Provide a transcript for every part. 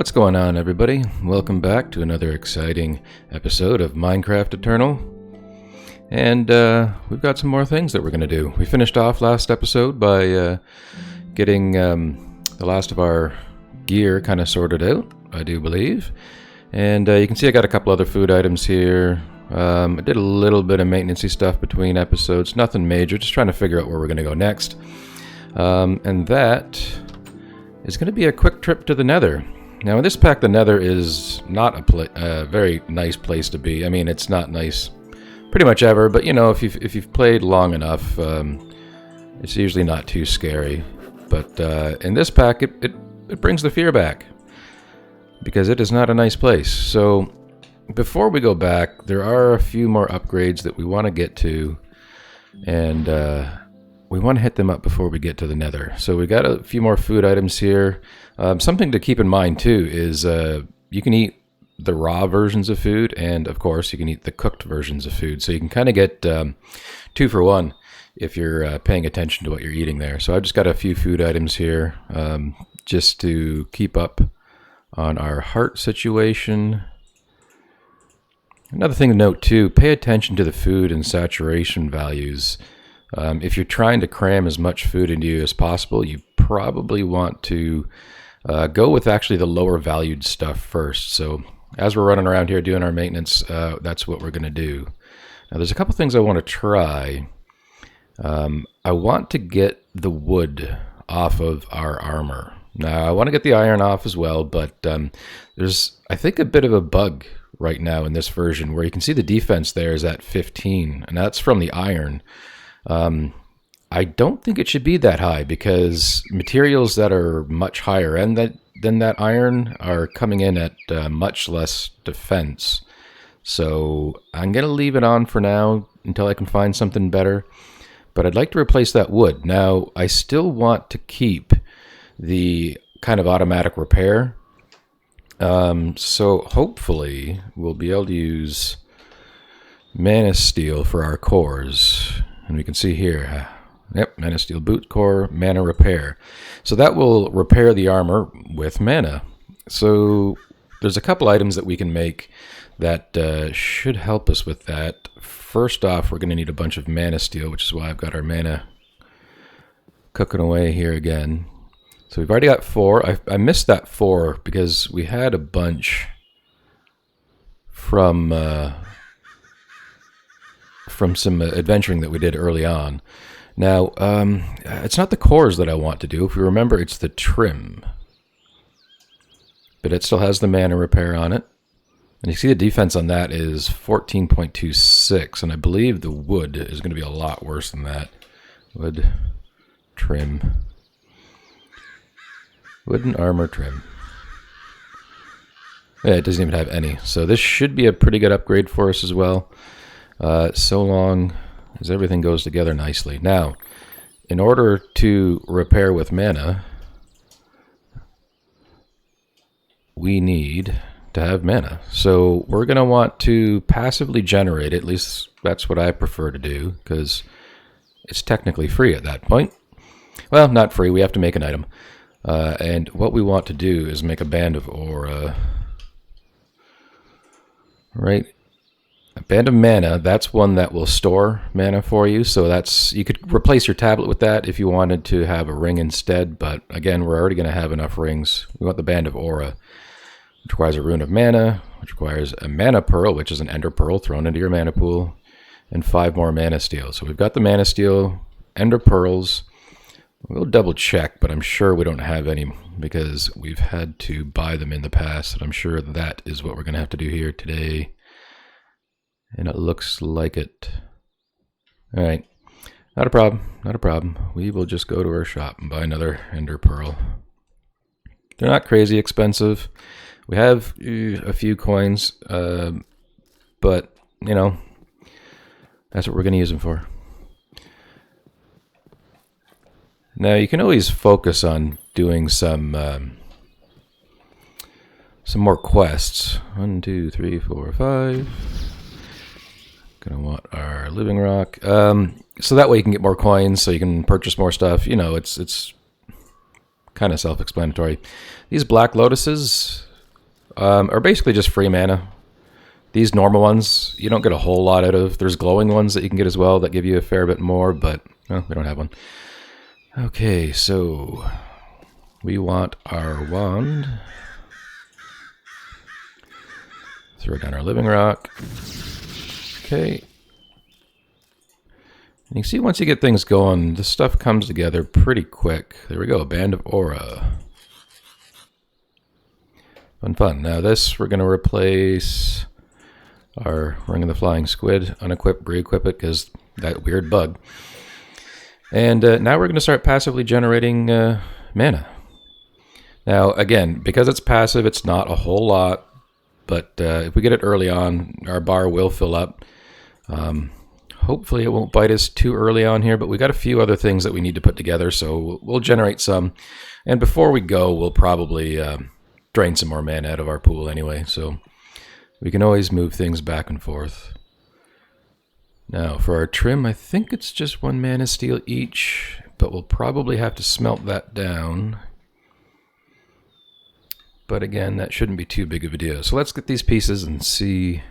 What's going on, everybody? Welcome back to another exciting episode of Minecraft Eternal. And we've got some more things that we're going to do. We finished off last episode by getting the last of our gear kind of sorted out, I do believe. And you can see I got a couple other food items here. I did a little bit of maintenance-y stuff between episodes. Nothing major, just trying to figure out where we're going to go next. And that is going to be a quick trip to the Nether. Now, in this pack, the Nether is not a very nice place to be. I mean, it's not nice pretty much ever, but you know, if you've played long enough, it's usually not too scary. But in this pack, it brings the fear back, because it is not a nice place. So before we go back, there are a few more upgrades that we want to get to, and we want to hit them up before we get to the Nether. So we got a few more food items here. Something to keep in mind too is you can eat the raw versions of food, and of course you can eat the cooked versions of food. So you can kind of get 2 for 1 if you're paying attention to what you're eating there. So I've just got a few food items here just to keep up on our heart situation. Another thing to note too, pay attention to the food and saturation values. If you're trying to cram as much food into you as possible, you probably want to go with actually the lower valued stuff first. So as we're running around here doing our maintenance, that's what we're going to do. Now there's a couple things I want to try. I want to get the wood off of our armor. Now I want to get the iron off as well, but there's, I think, a bit of a bug right now in this version where you can see the defense there is at 15, and that's from the iron. I don't think it should be that high, because materials that are much higher end than that iron are coming in at much less defense. So I'm going to leave it on for now until I can find something better. But I'd like to replace that wood. Now, I still want to keep the kind of automatic repair. So hopefully we'll be able to use mana steel for our cores. And we can see here, yep, mana steel boot core, mana repair. So that will repair the armor with mana. So there's a couple items that we can make that should help us with that. First off, we're going to need a bunch of mana steel, which is why I've got our mana cooking away here again. So we've already got 4. I missed that 4 because we had a bunch from some adventuring that we did early on. Now, it's not the cores that I want to do. If you remember, it's the trim. But it still has the mana repair on it. And you see the defense on that is 14.26, and I believe the wood is going to be a lot worse than that. Wood trim. Wooden armor trim. Yeah, it doesn't even have any. So this should be a pretty good upgrade for us as well. So long as everything goes together nicely. Now, in order to repair with mana, we need to have mana. So we're going to want to passively generate it. At least that's what I prefer to do, because it's technically free at that point. Well, not free. We have to make an item. And what we want to do is make a band of aura. Right? A band of mana, that's one that will store mana for you. So that's, you could replace your tablet with that if you wanted to have a ring instead. But again, we're already going to have enough rings. We want the band of aura, which requires a rune of mana, which requires a mana pearl, which is an ender pearl thrown into your mana pool, and 5 more mana steel. So we've got the mana steel, ender pearls. We'll double check, but I'm sure we don't have any because we've had to buy them in the past. And I'm sure that is what we're going to have to do here today. And it looks like it. All right. Not a problem. Not a problem. We will just go to our shop and buy another ender pearl. They're not crazy expensive. We have a few coins, but, you know, that's what we're going to use them for. Now, you can always focus on doing some more quests. 1, 2, 3, 4, 5. Gonna want our living rock. So that way you can get more coins, so you can purchase more stuff. You know, it's kind of self-explanatory. These black lotuses, are basically just free mana. These normal ones, you don't get a whole lot out of. There's glowing ones that you can get as well that give you a fair bit more, but well, we don't have one. Okay, so we want our wand. Throw down our living rock. Okay. And you can see once you get things going, this stuff comes together pretty quick. There we go, Band of Aura. Fun, fun. Now this, we're going to replace our Ring of the Flying Squid. Unequip, re-equip it, because that weird bug. And now we're going to start passively generating mana. Now, again, because it's passive, it's not a whole lot. But if we get it early on, our bar will fill up. Hopefully it won't bite us too early on here, but we got a few other things that we need to put together, so we'll generate some. And before we go, we'll probably drain some more mana out of our pool anyway, so we can always move things back and forth. Now, for our trim, I think it's just 1 mana steel each, but we'll probably have to smelt that down. But again, that shouldn't be too big of a deal. So let's get these pieces and see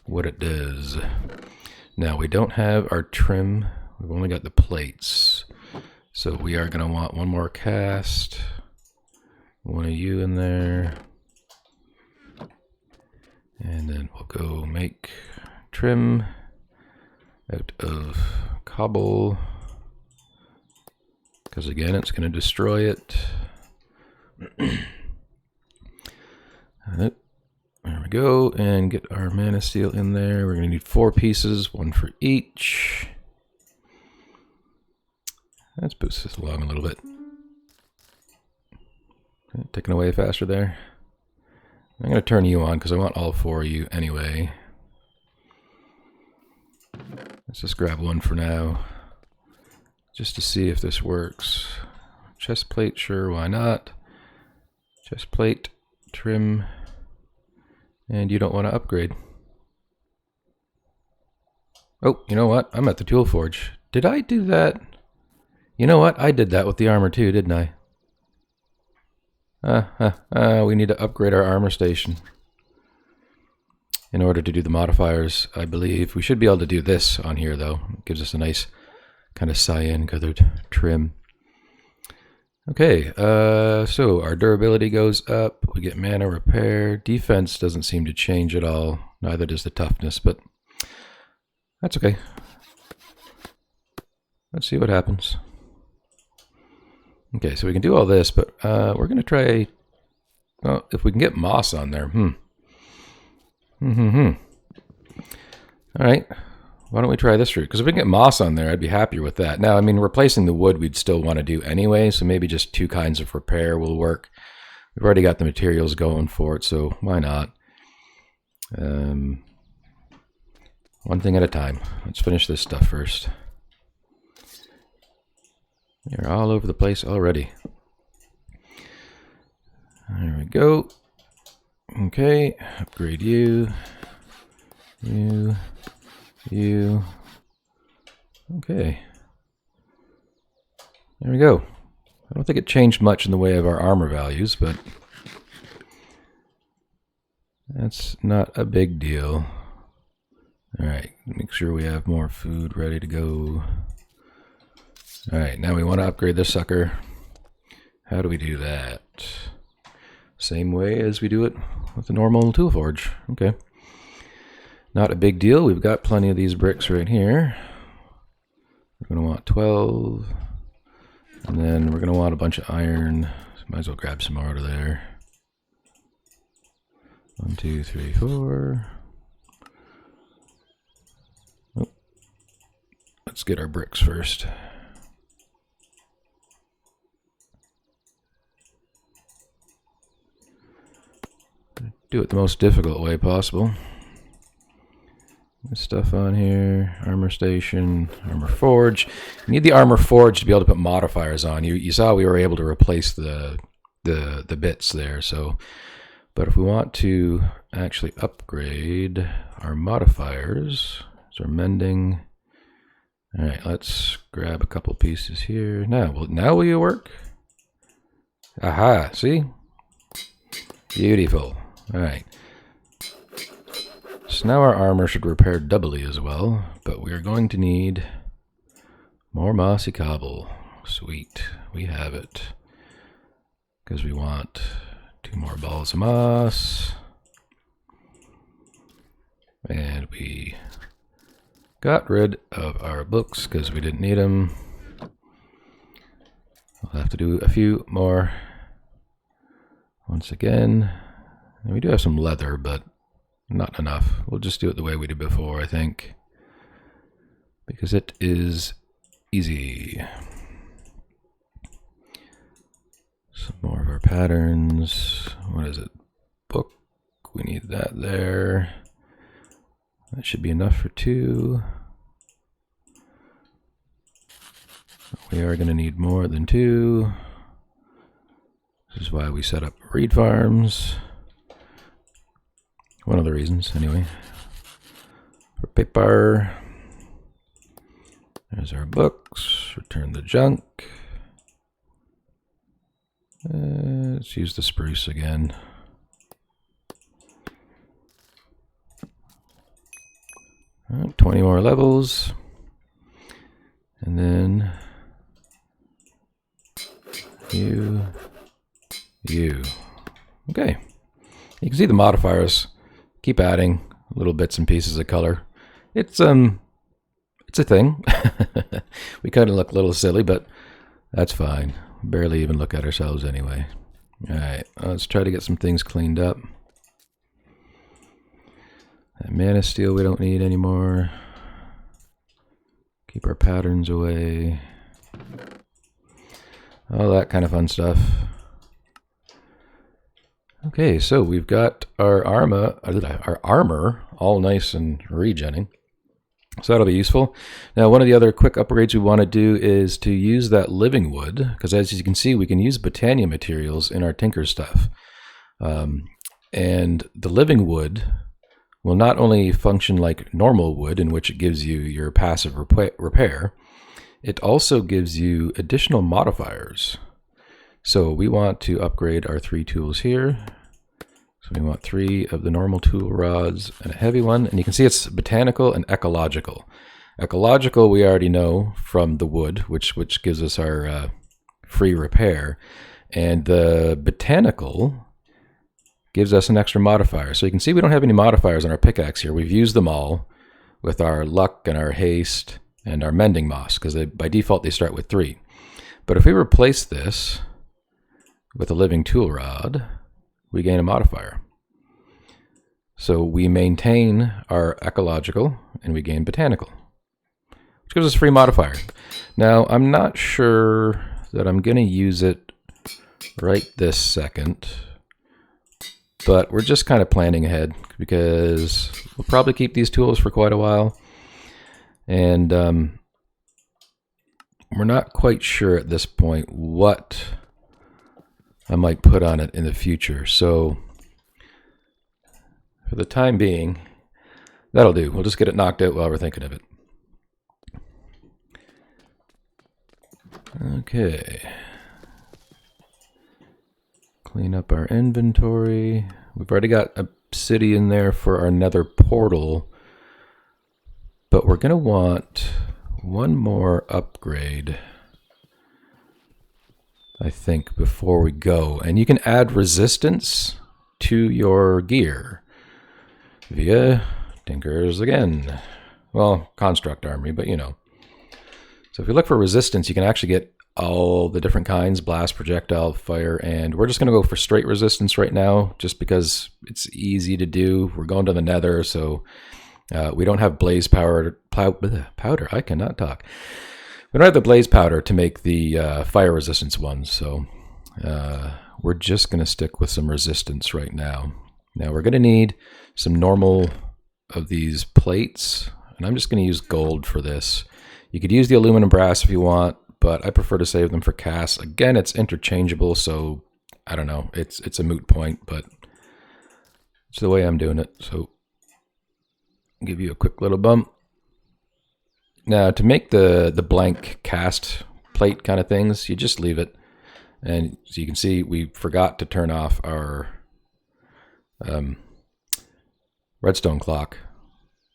what it does. Now, we don't have our trim. We've only got the plates. So we are going to want 1 more cast. 1 of you in there. And then we'll go make trim out of cobble. Because again, it's going to destroy it. There we go, and get our mana steel in there. We're going to need 4 pieces, 1 for each. Let's boost this along a little bit. Okay, ticking away faster there. I'm going to turn you on because I want all 4 of you anyway. Let's just grab 1 for now, just to see if this works. Chestplate, sure, why not? Chestplate, trim. And you don't want to upgrade. Oh, you know what? I'm at the tool forge. Did I do that? You know what? I did that with the armor too, didn't I? We need to upgrade our armor station. In order to do the modifiers, I believe. We should be able to do this on here though. It gives us a nice kind of cyan colored trim. Okay, so our durability goes up, we get mana repair, defense doesn't seem to change at all, neither does the toughness, but that's okay. Let's see what happens. Okay, so we can do all this, but we're going to try, well, if we can get moss on there, Alright. Why don't we try this route? Because if we can get moss on there, I'd be happier with that. Now, I mean, replacing the wood we'd still want to do anyway, so maybe just 2 kinds of repair will work. We've already got the materials going for it, so why not? 1 thing at a time. Let's finish this stuff first. You're all over the place already. There we go. Okay, upgrade you. You. Okay. There we go. I don't think it changed much in the way of our armor values, but that's not a big deal. Alright, make sure we have more food ready to go. Alright, now we want to upgrade this sucker. How do we do that? Same way as we do it with the normal tool forge. Okay. Not a big deal. We've got plenty of these bricks right here. We're going to want 12. And then we're going to want a bunch of iron. So might as well grab some more out of there. 1, 2, 3, 4. Oh. Let's get our bricks first. Do it the most difficult way possible. This stuff on here, armor station, armor forge. You need the armor forge to be able to put modifiers on. You saw we were able to replace the bits there. So, but if we want to actually upgrade our modifiers, so our mending. All right, let's grab a couple pieces here. Now will you work? Aha! See, beautiful. Alright. So now our armor should repair doubly as well, but we are going to need more mossy cobble. Sweet, we have it. Because we want 2 more balls of moss. And we got rid of our books because we didn't need them. We'll have to do a few more once again. And we do have some leather, but not enough. We'll just do it the way we did before, I think. Because it is easy. Some more of our patterns. What is it? Book. We need that there. That should be enough for 2. We are going to need more than 2. This is why we set up reed farms. One of the reasons, anyway. For paper. There's our books. Return the junk. Let's use the spruce again. All right, 20 more levels. And then you. Okay. You can see the modifiers keep adding little bits and pieces of color. It's a thing. We kind of look a little silly, but that's fine. Barely even look at ourselves anyway. Alright, let's try to get some things cleaned up. That mana steel we don't need anymore. Keep our patterns away. All that kind of fun stuff. Okay, so we've got our armor all nice and regenning. So that'll be useful. Now, one of the other quick upgrades we want to do is to use that living wood, because as you can see, we can use Botania materials in our tinker stuff. And the living wood will not only function like normal wood, in which it gives you your passive repair, it also gives you additional modifiers. So we want to upgrade our 3 tools here. So we want 3 of the normal tool rods and a heavy one. And you can see it's botanical and ecological. Ecological we already know from the wood, which gives us our free repair. And the botanical gives us an extra modifier. So you can see we don't have any modifiers on our pickaxe here. We've used them all with our luck and our haste and our mending moss, because by default they start with 3. But if we replace this with a living tool rod, we gain a modifier. So we maintain our ecological and we gain botanical, which gives us a free modifier. Now, I'm not sure that I'm going to use it right this second, but we're just kind of planning ahead because we'll probably keep these tools for quite a while. And we're not quite sure at this point what I might put on it in the future. So for the time being, that'll do. We'll just get it knocked out while we're thinking of it. Okay. Clean up our inventory. We've already got obsidian there for our nether portal, but we're going to want one more upgrade, I think, before we go. And you can add resistance to your gear via Tinkers again. Well, Construct Army, but you know. So if you look for resistance, you can actually get all the different kinds: blast, projectile, fire, and we're just going to go for straight resistance right now, just because it's easy to do. We're going to the nether, so we don't have blaze powder. I cannot talk. We don't have the blaze powder to make the fire resistance ones, so we're just going to stick with some resistance right now. Now we're going to need some normal of these plates, and I'm just going to use gold for this. You could use the aluminum brass if you want, but I prefer to save them for casts. Again, it's interchangeable, so I don't know. It's a moot point, but it's the way I'm doing it. So I'll give you a quick little bump. Now, to make the blank cast plate kind of things, you just leave it. And so you can see we forgot to turn off our redstone clock.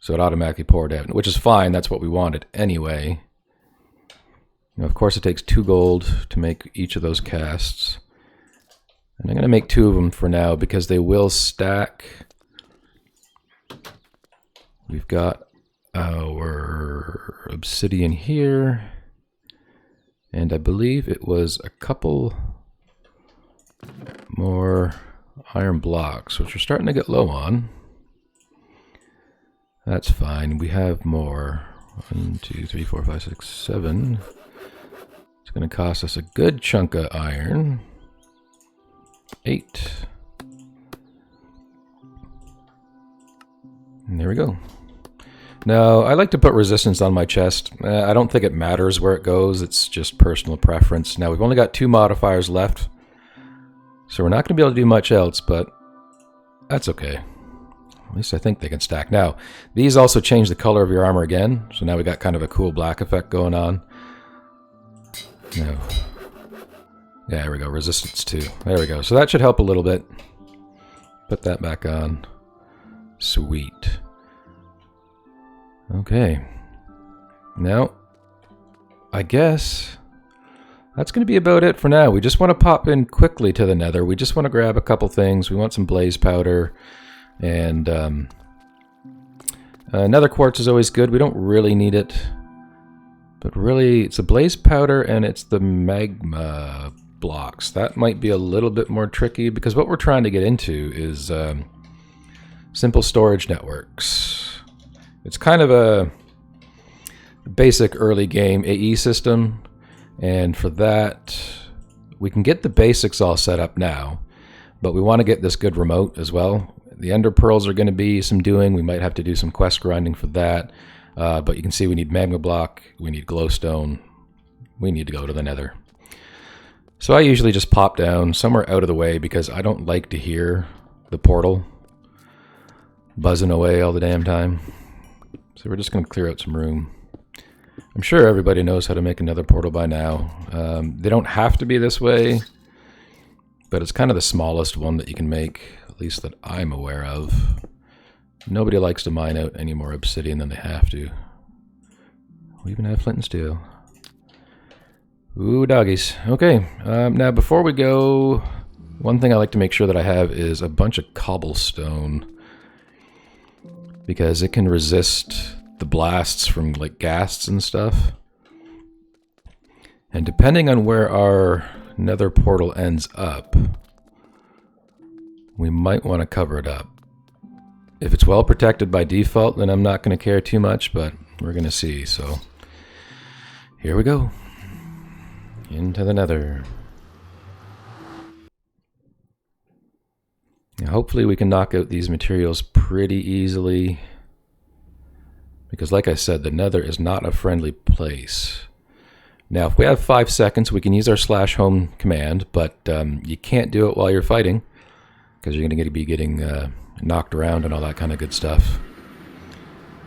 So it automatically poured out, which is fine. That's what we wanted anyway. Now, of course, it takes 2 gold to make each of those casts. And I'm going to make 2 of them for now because they will stack. We've got our obsidian here. And I believe it was a couple more iron blocks, which we're starting to get low on. That's fine. We have more. 1, 2, 3, 4, 5, 6, 7. It's going to cost us a good chunk of iron. 8. And there we go. Now, I like to put resistance on my chest. I don't think it matters where it goes. It's just personal preference. Now, we've only got 2 modifiers left. So we're not going to be able to do much else, but that's okay. At least I think they can stack. Now, these also change the color of your armor again. So now we got kind of a cool black effect going on. Now, yeah, there we go. Resistance 2. There we go. So that should help a little bit. Put that back on. Sweet. Okay. Now, I guess that's going to be about it for now. We just want to pop in quickly to the Nether. We just want to grab a couple things. We want some blaze powder. And nether quartz is always good. We don't really need it. But really, it's a blaze powder and it's the magma blocks. That might be a little bit more tricky because what we're trying to get into is simple storage networks. It's kind of a basic early game AE system. And for that, we can get the basics all set up now. But we want to get this good remote as well. The ender pearls are going to be some doing. We might have to do some quest grinding for that. But you can see we need magma block. We need glowstone. We need to go to the Nether. So I usually just pop down somewhere out of the way because I don't like to hear the portal buzzing away all the damn time. So we're just going to clear out some room. I'm sure everybody knows how to make another portal by now. They don't have to be this way, but it's kind of the smallest one that you can make, at least that I'm aware of. Nobody likes to mine out any more obsidian than they have to. We even have flint and steel. Ooh, doggies. Okay, now before we go, one thing I like to make sure that I have is a bunch of cobblestone, because it can resist the blasts from like ghasts and stuff. And depending on where our nether portal ends up, we might want to cover it up. If it's well protected by default, then I'm not going to care too much, but we're going to see. So here we go. Into the Nether. Now, hopefully we can knock out these materials pretty easily, because like I said, the Nether is not a friendly place. Now, if we have 5 seconds, we can use our /home command, but you can't do it while you're fighting, because you're going to be getting knocked around and all that kind of good stuff.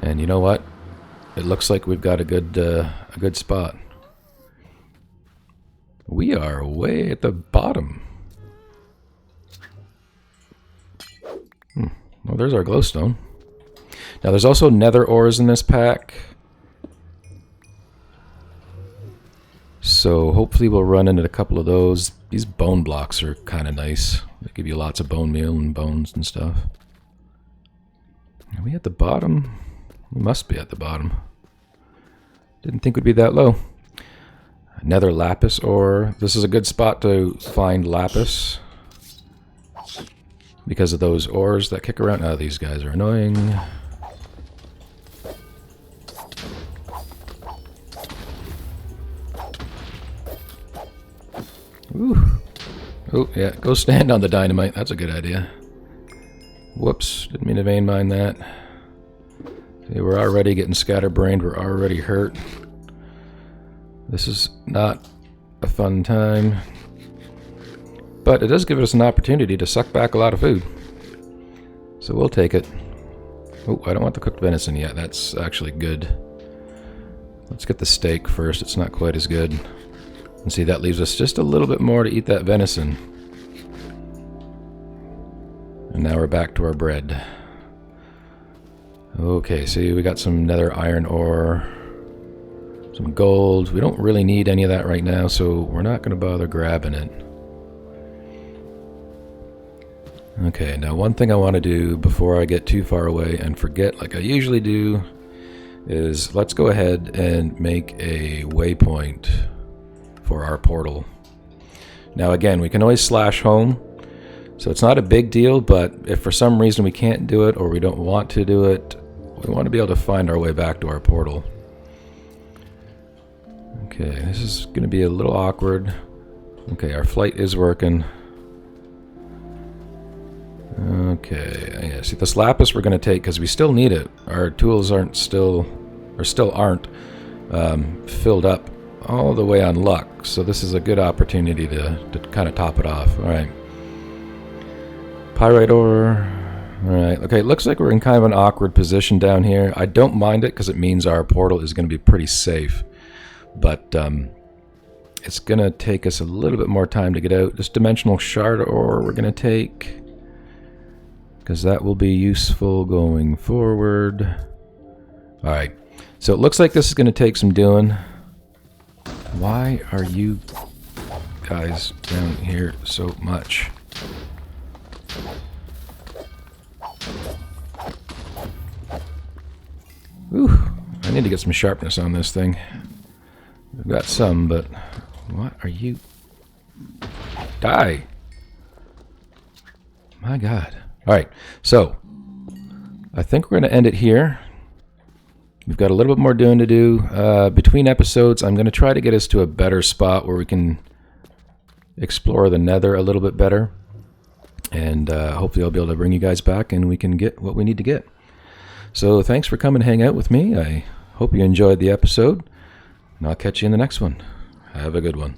And you know what? It looks like we've got a good spot. We are way at the bottom. Well, there's our glowstone. Now, there's also nether ores in this pack. So hopefully we'll run into a couple of those. These bone blocks are kind of nice. They give you lots of bone meal and bones and stuff. Are we at the bottom? We must be at the bottom. Didn't think we'd be that low. Nether lapis ore. This is a good spot to find lapis, because of those ores that kick around. Oh, these guys are annoying. Ooh. Oh, yeah, go stand on the dynamite. That's a good idea. Whoops, didn't mean to vein mine that. See, we're already getting scatterbrained. We're already hurt. This is not a fun time. But it does give us an opportunity to suck back a lot of food. So we'll take it. Oh, I don't want the cooked venison yet. That's actually good. Let's get the steak first. It's not quite as good. And see, that leaves us just a little bit more to eat that venison. And now we're back to our bread. Okay, see, we got some nether iron ore, some gold. We don't really need any of that right now, so we're not going to bother grabbing it. Okay, now one thing I want to do before I get too far away and forget like I usually do is let's go ahead and make a waypoint for our portal. Now again, we can always slash home, so it's not a big deal, but if for some reason we can't do it or we don't want to do it, we want to be able to find our way back to our portal. Okay, this is going to be a little awkward. Okay, our flight is working. Okay, yeah, see this lapis we're going to take because we still need it. Our tools still aren't filled up all the way on luck, so this is a good opportunity to kind of top it off. Alright. Pyrite ore. Alright, okay, it looks like we're in kind of an awkward position down here. I don't mind it because it means our portal is going to be pretty safe. But it's going to take us a little bit more time to get out. This dimensional shard ore we're going to take, because that will be useful going forward. Alright, so it looks like this is going to take some doing. Why are you guys down here so much? Ooh, I need to get some sharpness on this thing. I've got some, but what are you? Die! My God. Alright, so I think we're going to end it here. We've got a little bit more doing to do. Between episodes, I'm going to try to get us to a better spot where we can explore the nether a little bit better. And hopefully I'll be able to bring you guys back and we can get what we need to get. So thanks for coming to hang out with me. I hope you enjoyed the episode. And I'll catch you in the next one. Have a good one.